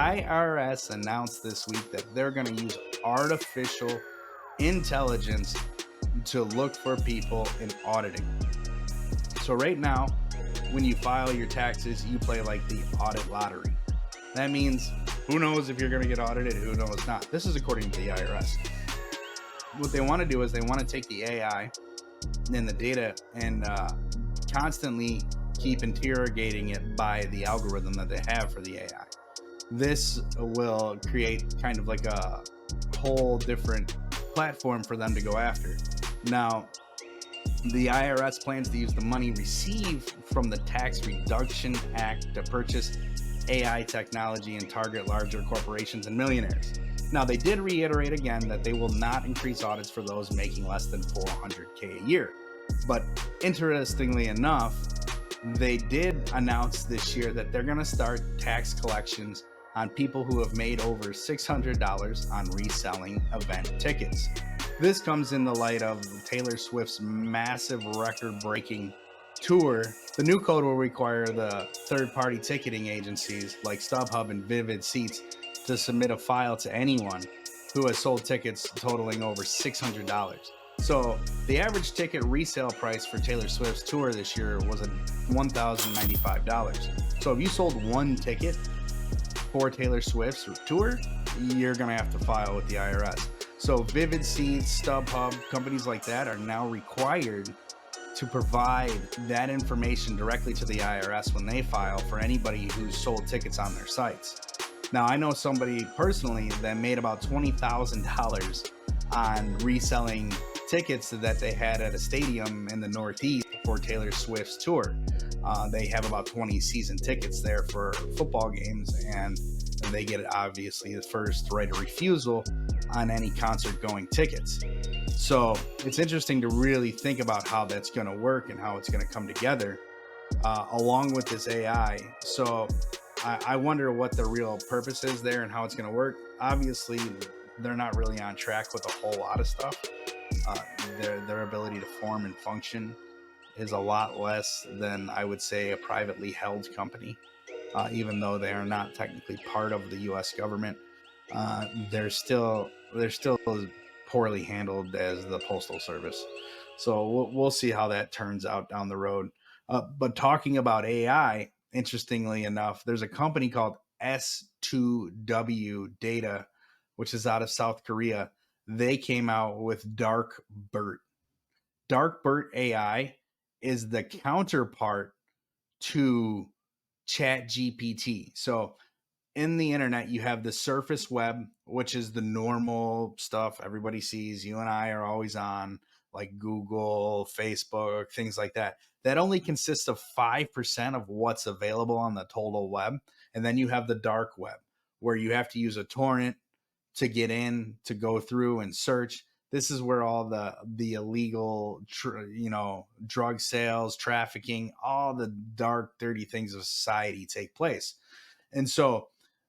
IRS announced this week that they're going to use artificial intelligence to look for people in auditing. So, right now, when you file your taxes, you play like the audit lottery. That means who knows if you're going to get audited, who knows not. This is according to the IRS. What they want to do is they want to take the AI and the data and constantly keep interrogating it by the algorithm that they have for the AI. This will create kind of like a whole different platform for them to go after. Now, the IRS plans to use the money received from the Tax Reduction Act to purchase AI technology and target larger corporations and millionaires. Now, they did reiterate again that they will not increase audits for those making less than $400K a year. But interestingly enough, they did announce this year that they're going to start tax collections on people who have made over $600 on reselling event tickets. This comes in the light of Taylor Swift's massive record-breaking tour. The new code will require the third-party ticketing agencies like StubHub and Vivid Seats to submit a file to anyone who has sold tickets totaling over $600. So the average ticket resale price for Taylor Swift's tour this year was $1,095. So if you sold one ticket for Taylor Swift's tour, you're going to have to file with the IRS. So Vivid Seats, StubHub, companies like that are now required to provide that information directly to the IRS when they file for anybody who's sold tickets on their sites. Now, I know somebody personally that made about $20,000 on reselling tickets that they had at a stadium in the Northeast for Taylor Swift's tour. They have about 20 season tickets there for football games, and they get obviously the first right of refusal on any concert going tickets. So it's interesting to really think about how that's going to work and how it's going to come together along with this AI. So I wonder what the real purpose is there and how it's going to work. Obviously, they're not really on track with a whole lot of stuff. Their ability to form and function is a lot less than, I would say, a privately held company. Even though they are not technically part of the U.S. government, they're still as poorly handled as the Postal Service. So we'll see how that turns out down the road. But talking about AI, interestingly enough, there's a company called S2W Data, which is out of South Korea. They came out with Dark BERT. Dark BERT AI is the counterpart to Chat GPT. So in the internet, you have the surface web, which is the normal stuff everybody sees. You and I are always on, like Google, Facebook, things like that. That only consists of 5% of what's available on the total web. And then you have the dark web, where you have to use a torrent to get in, to go through and search. This is where all the illegal, drug sales, trafficking, all the dark, dirty things of society take place. And so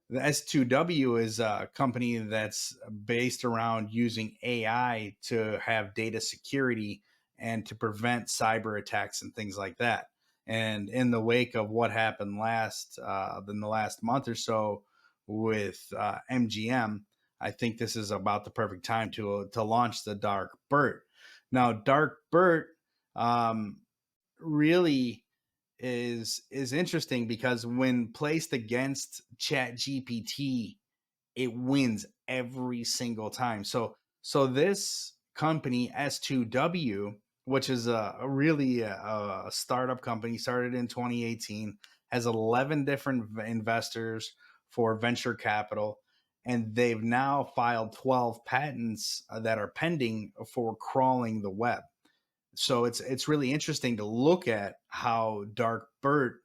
the S2W is a company that's based around using AI to have data security and to prevent cyber attacks and things like that. And in the wake of what happened in the last month or so with MGM, I think this is about the perfect time to launch the Dark BERT. Now, Dark BERT really is interesting because when placed against Chat GPT, it wins every single time. So this company S2W, which is a startup company, started in 2018, has 11 different investors for venture capital, and they've now filed 12 patents that are pending for crawling the web. So it's really interesting to look at how Dark BERT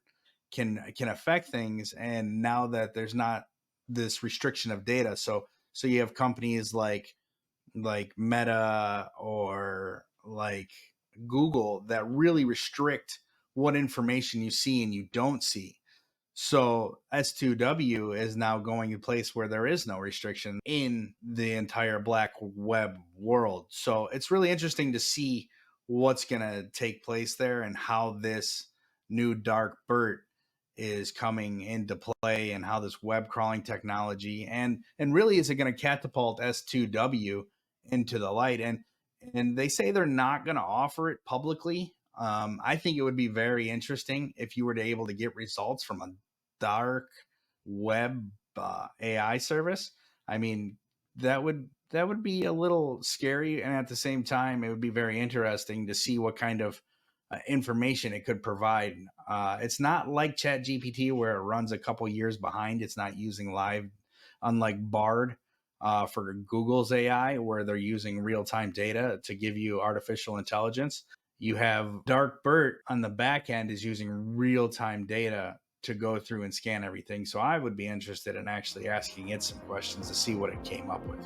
can affect things, and now that there's not this restriction of data, so you have companies like Meta or like Google that really restrict what information you see and you don't see. So S2W is now going to a place where there is no restriction in the entire black web world. So it's really interesting to see what's going to take place there and how this new Dark BERT is coming into play and how this web crawling technology and really is it going to catapult S2W into the light and they say they're not going to offer it publicly. I think it would be very interesting if you were to able to get results from a dark web AI service. I mean, that would be a little scary, and at the same time, it would be very interesting to see what kind of information it could provide. It's not like Chat GPT where it runs a couple years behind. It's not using live, unlike Bard for Google's AI, where they're using real time data to give you artificial intelligence. You have Dark Bert on the back end is using real time data to go through and scan everything. So I would be interested in actually asking it some questions to see what it came up with.